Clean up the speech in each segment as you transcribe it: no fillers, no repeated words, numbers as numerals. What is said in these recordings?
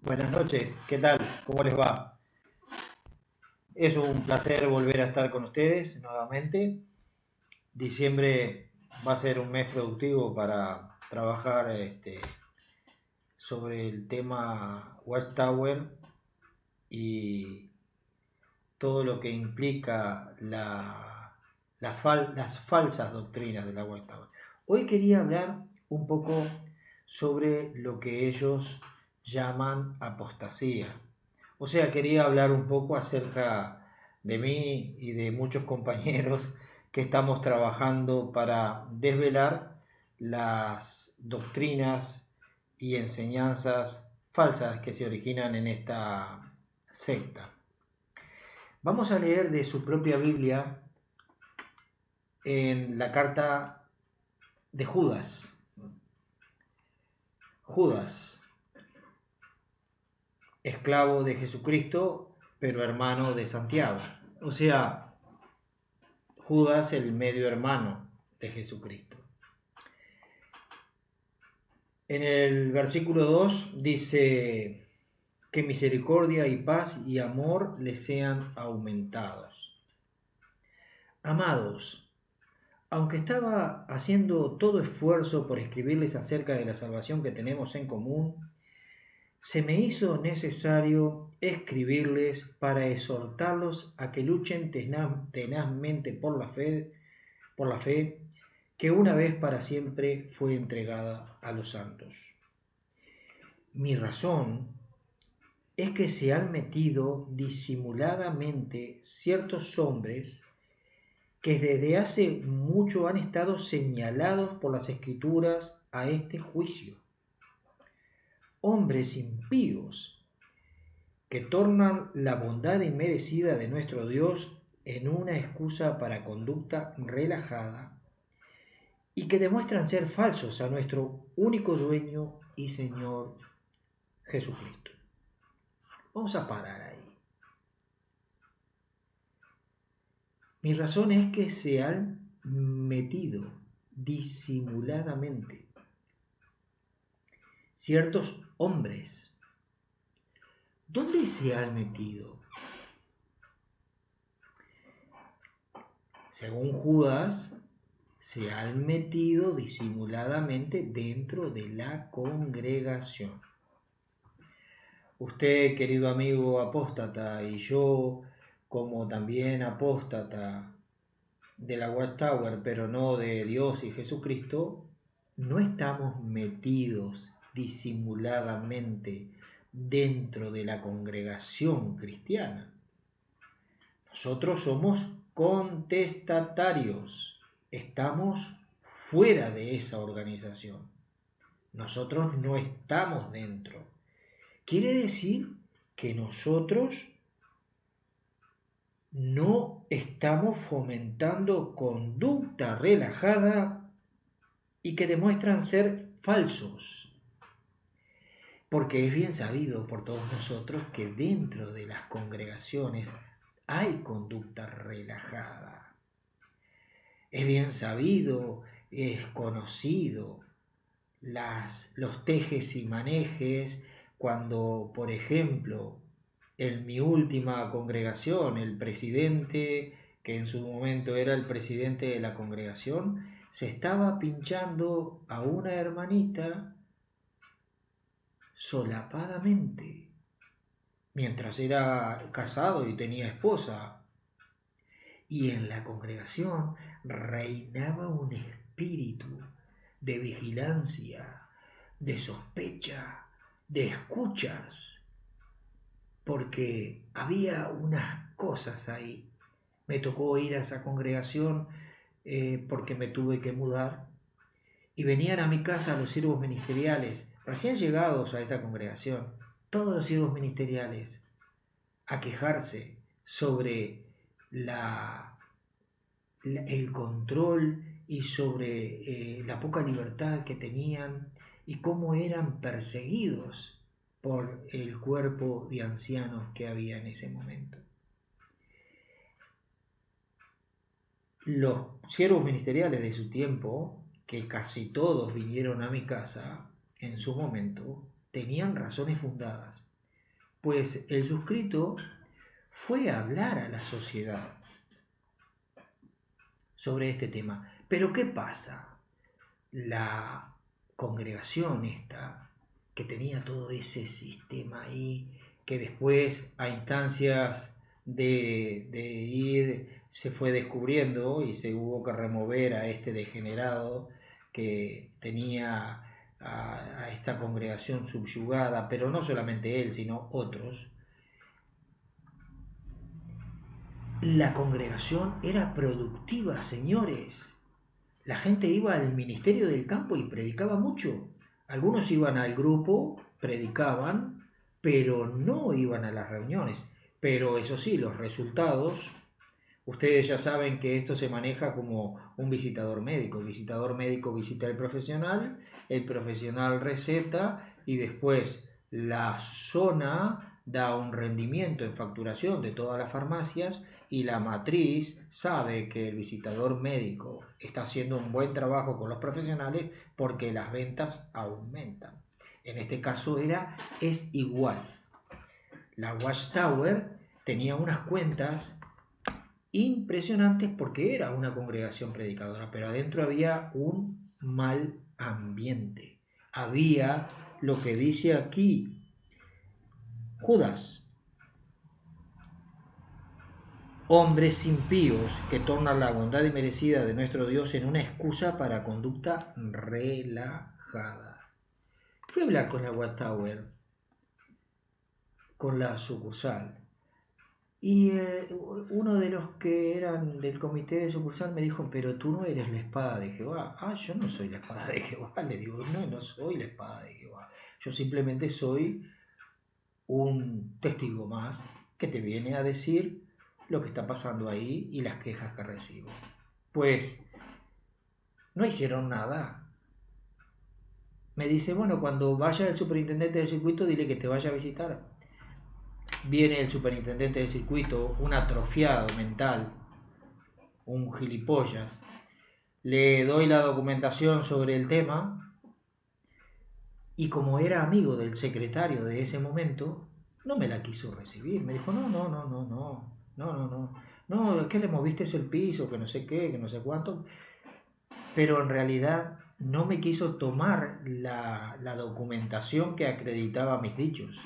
Buenas noches, ¿qué tal? ¿Cómo les va? Es un placer volver a estar con ustedes nuevamente. Diciembre va a ser un mes productivo para trabajar sobre el tema Watchtower y todo lo que implica las falsas doctrinas de la Watchtower. Hoy quería hablar un poco sobre lo que ellos llaman apostasía. O sea, quería hablar un poco acerca de mí y de muchos compañeros que estamos trabajando para desvelar las doctrinas y enseñanzas falsas que se originan en esta secta. Vamos a leer de su propia Biblia en la carta de Judas. Judas, esclavo de Jesucristo, pero hermano de Santiago. O sea, Judas, el medio hermano de Jesucristo. En el versículo 2 dice que misericordia y paz y amor les sean aumentados. Amados, aunque estaba haciendo todo esfuerzo por escribirles acerca de la salvación que tenemos en común, se me hizo necesario escribirles para exhortarlos a que luchen tenazmente por la fe que una vez para siempre fue entregada a los santos. Mi razón es que se han metido disimuladamente ciertos hombres que desde hace mucho han estado señalados por las Escrituras a este juicio. Hombres impíos que tornan la bondad inmerecida de nuestro Dios en una excusa para conducta relajada y que demuestran ser falsos a nuestro único dueño y Señor Jesucristo. Vamos a parar ahí. Mi razón es que se han metido disimuladamente ciertos hombres. ¿Dónde se han metido? Según Judas, se han metido disimuladamente dentro de la congregación. Usted, querido amigo apóstata, y yo, como también apóstata de la Watchtower, pero no de Dios y Jesucristo, no estamos metidos disimuladamente dentro de la congregación cristiana. Nosotros somos contestatarios, estamos fuera de esa organización. Nosotros no estamos dentro. Quiere decir que nosotros no estamos fomentando conducta relajada y que demuestran ser falsos. Porque es bien sabido por todos nosotros que dentro de las congregaciones hay conducta relajada. Es bien sabido, es conocido los tejes y manejes cuando, por ejemplo, en mi última congregación, el presidente, que en su momento era el presidente de la congregación, se estaba pinchando a una hermanita solapadamente, mientras era casado y tenía esposa. Y en la congregación reinaba un espíritu de vigilancia, de sospecha, de escuchas, porque había unas cosas ahí. Me tocó ir a esa congregación porque me tuve que mudar y venían a mi casa los siervos ministeriales, recién llegados a esa congregación, todos los siervos ministeriales, a quejarse sobre el control y sobre la poca libertad que tenían y cómo eran perseguidos por el cuerpo de ancianos que había en ese momento. Los siervos ministeriales de su tiempo, que casi todos vinieron a mi casa en su momento, tenían razones fundadas. Pues el suscrito fue a hablar a la sociedad sobre este tema. Pero ¿qué pasa? La congregación esta, que tenía todo ese sistema ahí, que después a instancias de ir se fue descubriendo y se hubo que remover a este degenerado que tenía a esta congregación subyugada, pero no solamente él, sino otros. La congregación era productiva, señores. La gente iba al ministerio del campo y predicaba mucho. Algunos iban al grupo, predicaban, pero no iban a las reuniones. Pero eso sí, los resultados, ustedes ya saben que esto se maneja como un visitador médico. El visitador médico visita al profesional, el profesional receta y después la zona da un rendimiento en facturación de todas las farmacias y la matriz sabe que el visitador médico está haciendo un buen trabajo con los profesionales porque las ventas aumentan. En este caso es igual. La Watchtower tenía unas cuentas impresionantes porque era una congregación predicadora, pero adentro había un mal ambiente. Había lo que dice aquí Judas: hombres impíos que tornan la bondad inmerecida de nuestro Dios en una excusa para conducta relajada. Fui a hablar con la Watchtower, con la sucursal, y uno de los que eran del comité de sucursal me dijo: pero tú no eres la espada de Jehová. Yo no soy la espada de Jehová. Le digo: no soy la espada de Jehová. Yo simplemente soy un testigo más que te viene a decir lo que está pasando ahí y las quejas que recibo. Pues no hicieron nada. Me dice: bueno, cuando vaya el superintendente del circuito, dile que te vaya a visitar. Viene el superintendente del circuito, un atrofiado mental, un gilipollas. Le doy la documentación sobre el tema y como era amigo del secretario de ese momento, no me la quiso recibir. Me dijo: no, es que le moviste el piso, que no sé qué, que no sé cuánto. Pero en realidad no me quiso tomar la documentación que acreditaba mis dichos.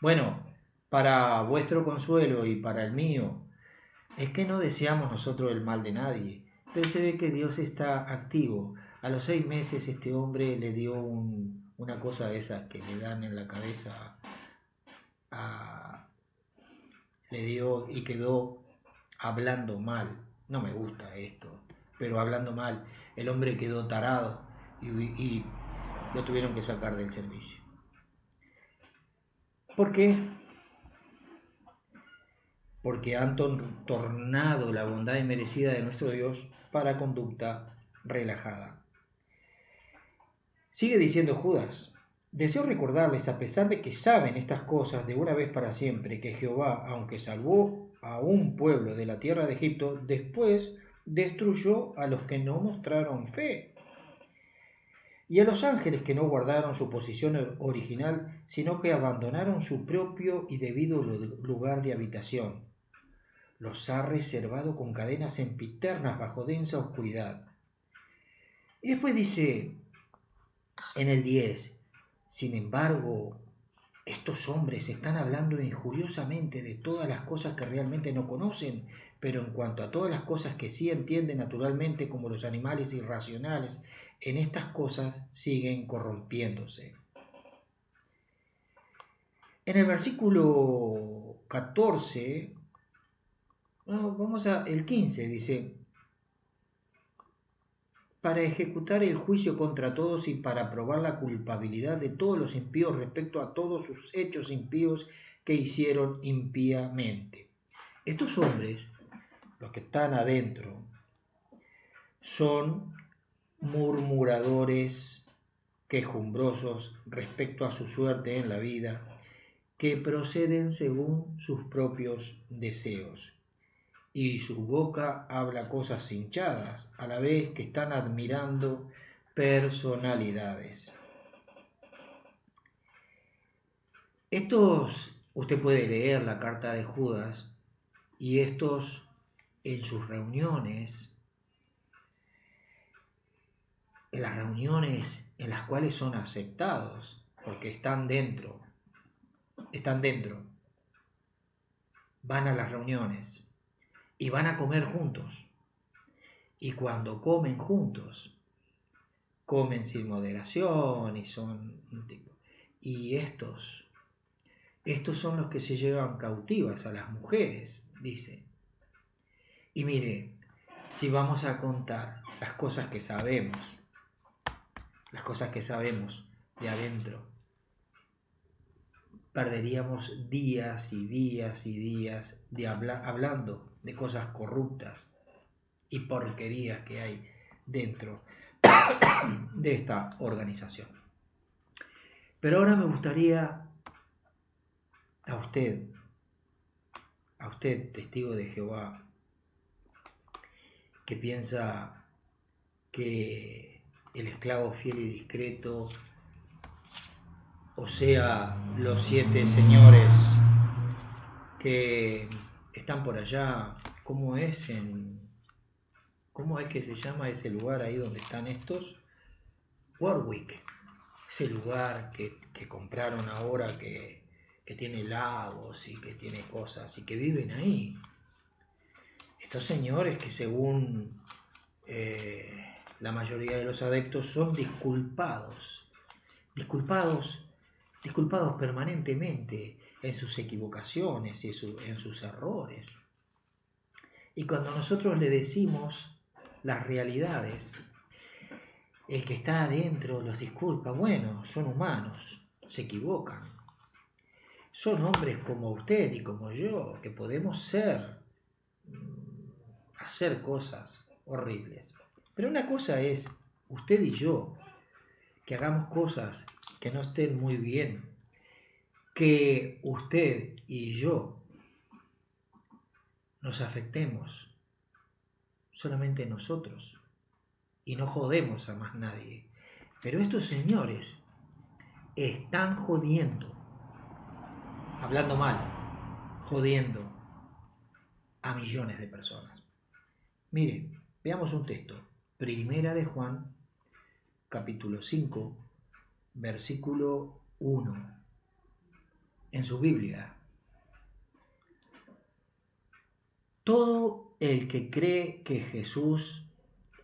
Bueno, para vuestro consuelo y para el mío, es que no deseamos nosotros el mal de nadie, pero se ve que Dios está activo. A los 6 meses este hombre le dio una cosa de esas que le dan en la cabeza, le dio y quedó hablando mal. No me gusta esto, pero hablando mal. El hombre quedó tarado y lo tuvieron que sacar del servicio. ¿Por qué? Porque han tornado la bondad inmerecida de nuestro Dios para conducta relajada. Sigue diciendo Judas: deseo recordarles, a pesar de que saben estas cosas de una vez para siempre, que Jehová, aunque salvó a un pueblo de la tierra de Egipto, después destruyó a los que no mostraron fe, y a los ángeles que no guardaron su posición original, sino que abandonaron su propio y debido lugar de habitación. Los ha reservado con cadenas sempiternas bajo densa oscuridad. Y después dice en el 10: sin embargo, estos hombres están hablando injuriosamente de todas las cosas que realmente no conocen, pero en cuanto a todas las cosas que sí entienden naturalmente, como los animales irracionales, en estas cosas siguen corrompiéndose. En el versículo 14, vamos el 15, dice: para ejecutar el juicio contra todos y para probar la culpabilidad de todos los impíos respecto a todos sus hechos impíos que hicieron impíamente. Estos hombres, los que están adentro, son murmuradores, quejumbrosos respecto a su suerte en la vida, que proceden según sus propios deseos. Y su boca habla cosas hinchadas, a la vez que están admirando personalidades. Estos Usted puede leer la carta de Judas y estos en sus reuniones, en las reuniones en las cuales son aceptados, porque están dentro, van a las reuniones y van a comer juntos. Y cuando comen juntos, comen sin moderación y son un tipo. Y estos son los que se llevan cautivas a las mujeres, dice. Y mire, si vamos a contar las cosas que sabemos de adentro, perderíamos días y días y días hablando de cosas corruptas y porquerías que hay dentro de esta organización. Pero ahora me gustaría a usted, testigo de Jehová, que piensa que el esclavo fiel y discreto, o sea, los 7 señores que están por allá, ¿cómo es que se llama ese lugar ahí donde están estos? Warwick, ese lugar que compraron ahora que tiene lagos y que tiene cosas y que viven ahí. Estos señores que según la mayoría de los adeptos son disculpados permanentemente en sus equivocaciones y en sus errores. Y cuando nosotros le decimos las realidades, el que está adentro los disculpa. Bueno, son humanos, se equivocan. Son hombres como usted y como yo, que podemos hacer cosas horribles. Pero una cosa es usted y yo, que hagamos cosas que no estén muy bien, que usted y yo nos afectemos solamente nosotros y no jodemos a más nadie. Pero estos señores están jodiendo, hablando mal, jodiendo a millones de personas. Mire, veamos un texto. Primera de Juan, capítulo 5, versículo 1. En su Biblia. Todo el que cree que Jesús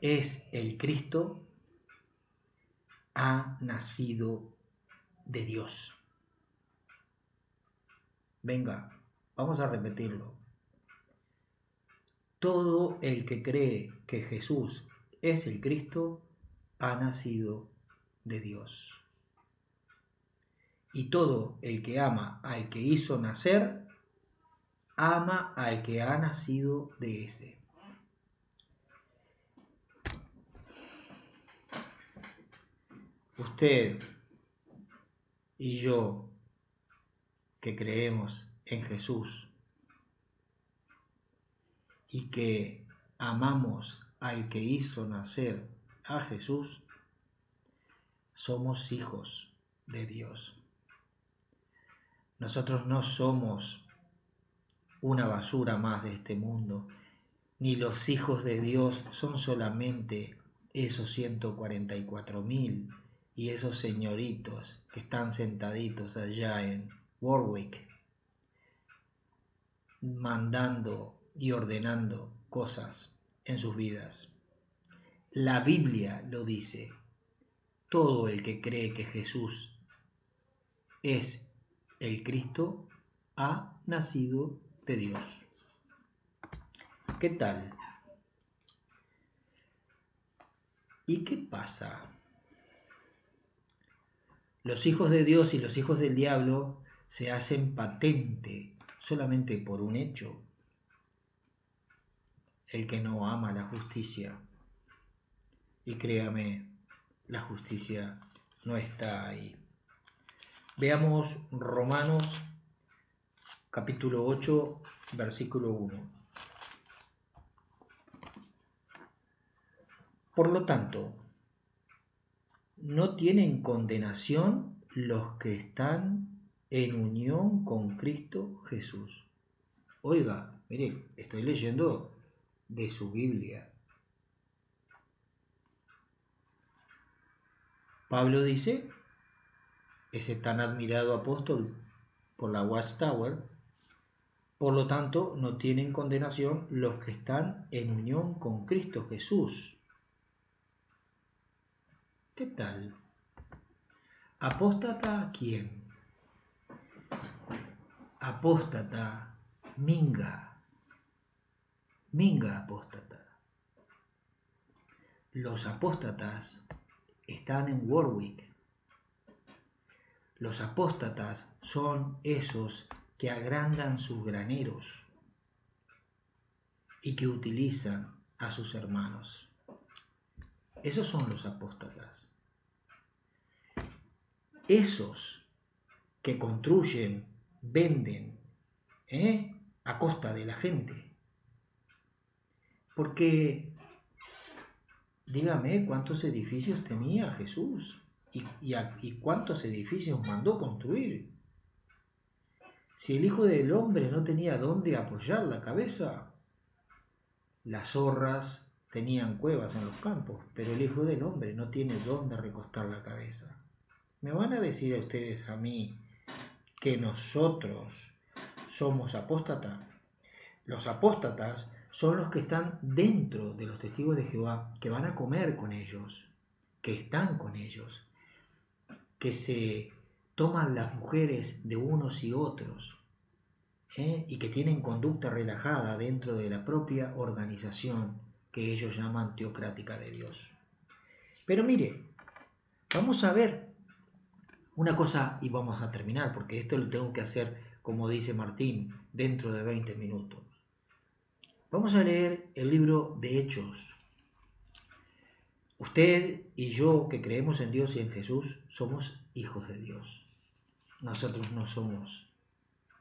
es el Cristo ha nacido de Dios. Venga, vamos a repetirlo. Todo el que cree que Jesús es el Cristo ha nacido de Dios. Y todo el que ama al que hizo nacer, ama al que ha nacido de ese. Usted y yo, que creemos en Jesús y que amamos al que hizo nacer a Jesús, somos hijos de Dios. Nosotros no somos una basura más de este mundo, ni los hijos de Dios son solamente esos 144.000 y esos señoritos que están sentaditos allá en Warwick, mandando y ordenando cosas en sus vidas. La Biblia lo dice. Todo el que cree que Jesús es el Cristo ha nacido de Dios. ¿Qué tal? ¿Y qué pasa? Los hijos de Dios y los hijos del diablo se hacen patente solamente por un hecho: el que no ama la justicia. Y créame, la justicia no está ahí. Veamos Romanos capítulo 8, versículo 1. Por lo tanto, no tienen condenación los que están en unión con Cristo Jesús. Oiga, mire, estoy leyendo de su Biblia. Pablo dice, ese tan admirado apóstol por la Watchtower, por lo tanto no tienen condenación los que están en unión con Cristo Jesús. ¿Qué tal? ¿Apóstata quién? Apóstata, minga apóstata. Los apóstatas están en Warwick. Los apóstatas son esos que agrandan sus graneros y que utilizan a sus hermanos. Esos son los apóstatas. Esos que construyen, venden, a costa de la gente. Porque, dígame, ¿cuántos edificios tenía Jesús? ¿Y cuántos edificios mandó construir? Si el Hijo del Hombre no tenía dónde apoyar la cabeza, las zorras tenían cuevas en los campos, pero el Hijo del Hombre no tiene dónde recostar la cabeza. ¿Me van a decir a ustedes, a mí, que nosotros somos apóstatas? Los apóstatas son los que están dentro de los testigos de Jehová, que van a comer con ellos, que están con ellos, que se toman las mujeres de unos y otros, y que tienen conducta relajada dentro de la propia organización que ellos llaman teocrática de Dios. Pero mire, vamos a ver una cosa y vamos a terminar, porque esto lo tengo que hacer, como dice Martín, dentro de 20 minutos. Vamos a leer el libro de Hechos. Usted y yo, que creemos en Dios y en Jesús, somos hijos de Dios. Nosotros no somos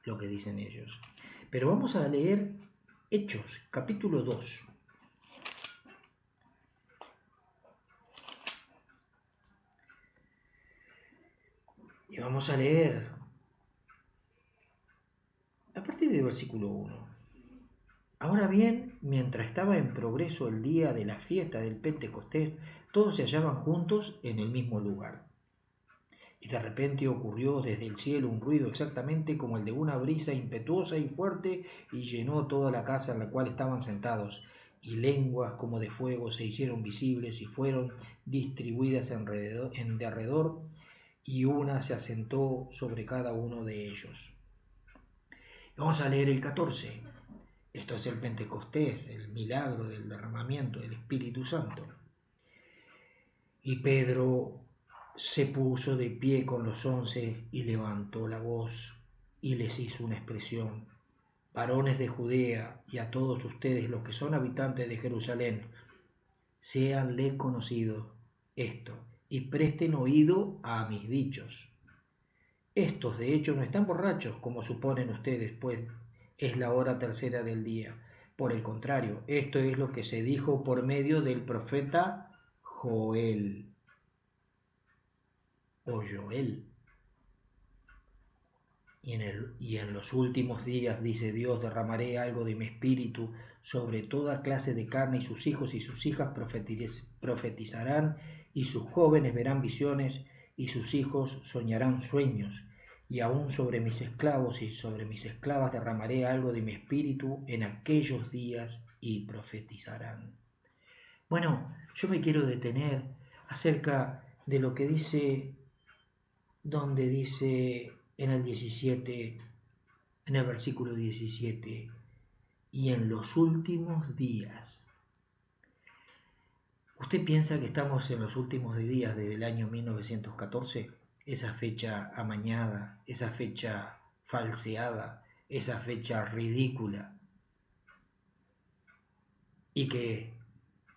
lo que dicen ellos. Pero vamos a leer Hechos, capítulo 2. Y vamos a leer a partir del versículo 1. Ahora bien, mientras estaba en progreso el día de la fiesta del Pentecostés, todos se hallaban juntos en el mismo lugar. Y de repente ocurrió desde el cielo un ruido exactamente como el de una brisa impetuosa y fuerte, y llenó toda la casa en la cual estaban sentados, y lenguas como de fuego se hicieron visibles y fueron distribuidas en derredor, y una se asentó sobre cada uno de ellos. Vamos a leer el 14. Esto es el Pentecostés, el milagro del derramamiento del Espíritu Santo. Y Pedro se puso de pie con los 11 y levantó la voz y les hizo una expresión: varones de Judea y a todos ustedes los que son habitantes de Jerusalén, séanle conocido esto y presten oído a mis dichos. Estos de hecho no están borrachos como suponen ustedes, pues es la hora tercera del día. Por el contrario, esto es lo que se dijo por medio del profeta Joel. O Joel. Y en los últimos días, dice Dios, derramaré algo de mi espíritu sobre toda clase de carne, y sus hijos y sus hijas profetizarán, y sus jóvenes verán visiones, y sus hijos soñarán sueños. Y aún sobre mis esclavos y sobre mis esclavas derramaré algo de mi espíritu en aquellos días, y profetizarán. Bueno, yo me quiero detener acerca de lo que dice, donde dice en el 17, en el versículo 17, y en los últimos días. ¿Usted piensa que estamos en los últimos días desde el año 1914? Esa fecha amañada, esa fecha falseada, esa fecha ridícula. Y que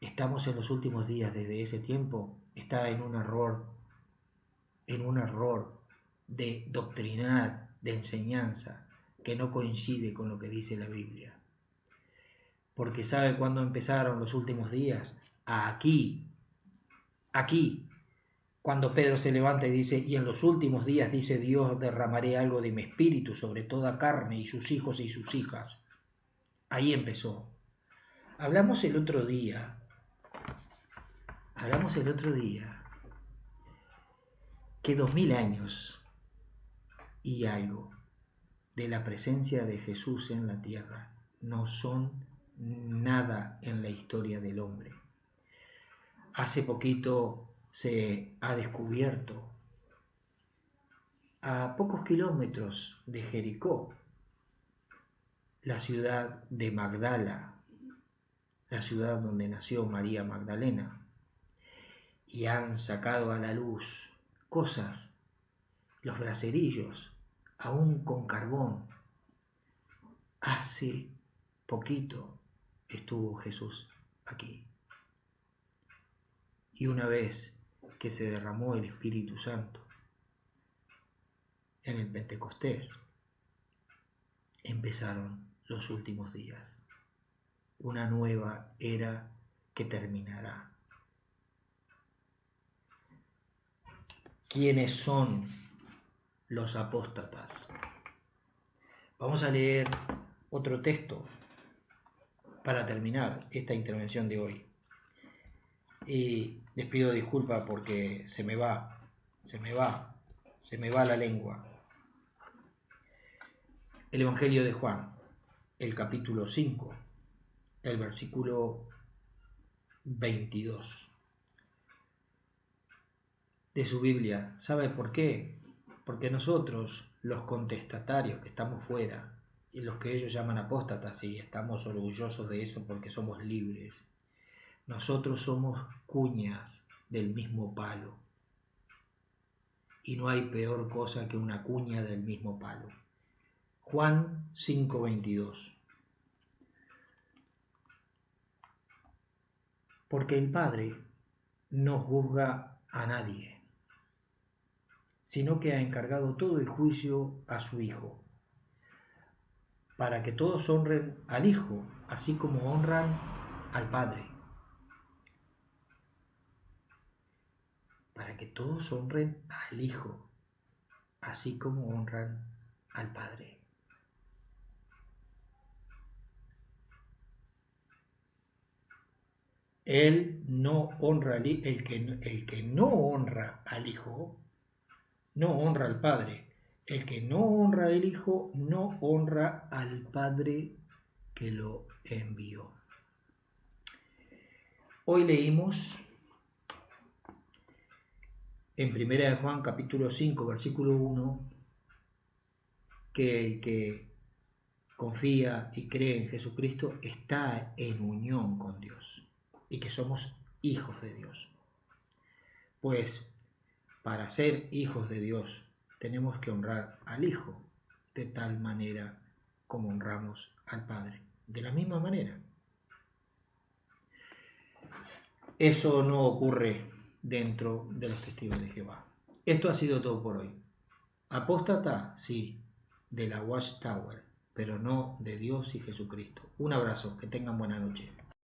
estamos en los últimos días desde ese tiempo, está en un error de doctrinar, de enseñanza, que no coincide con lo que dice la Biblia. Porque ¿sabe cuándo empezaron los últimos días? Aquí, Cuando Pedro se levanta y dice, y en los últimos días, dice Dios, derramaré algo de mi espíritu sobre toda carne y sus hijos y sus hijas. Ahí empezó. Hablamos el otro día que 2000 años y algo de la presencia de Jesús en la tierra no son nada en la historia del hombre. Hace poquito se ha descubierto a pocos kilómetros de Jericó la ciudad de Magdala, la ciudad donde nació María Magdalena, y han sacado a la luz cosas, los braserillos, aún con carbón. Hace poquito estuvo Jesús aquí. Y una vez que se derramó el Espíritu Santo en el Pentecostés, empezaron los últimos días. Una nueva era que terminará. ¿Quiénes son los apóstatas? Vamos a leer otro texto para terminar esta intervención de hoy. Y les pido disculpas porque se me va la lengua. El Evangelio de Juan, el capítulo 5, el versículo 22 de su Biblia. ¿Sabe por qué? Porque nosotros, los contestatarios que estamos fuera, y los que ellos llaman apóstatas, y estamos orgullosos de eso porque somos libres, nosotros somos cuñas del mismo palo. Y no hay peor cosa que una cuña del mismo palo. Juan 5:22. Porque el Padre no juzga a nadie, sino que ha encargado todo el juicio a su Hijo, para que todos honren al Hijo, así como honran al Padre. Para que todos honren al Hijo, así como honran al Padre. Él no honra el que no honra al Hijo, no honra al Padre. El que no honra al Hijo, no honra al Padre que lo envió. Hoy leímos en 1 de Juan capítulo 5, versículo 1, que el que confía y cree en Jesucristo está en unión con Dios y que somos hijos de Dios. Pues para ser hijos de Dios tenemos que honrar al Hijo de tal manera como honramos al Padre. De la misma manera. Eso no ocurre dentro de los testigos de Jehová. Esto ha sido todo por hoy. Apóstata, sí, de la Watchtower, pero no de Dios y Jesucristo. Un abrazo, que tengan buena noche.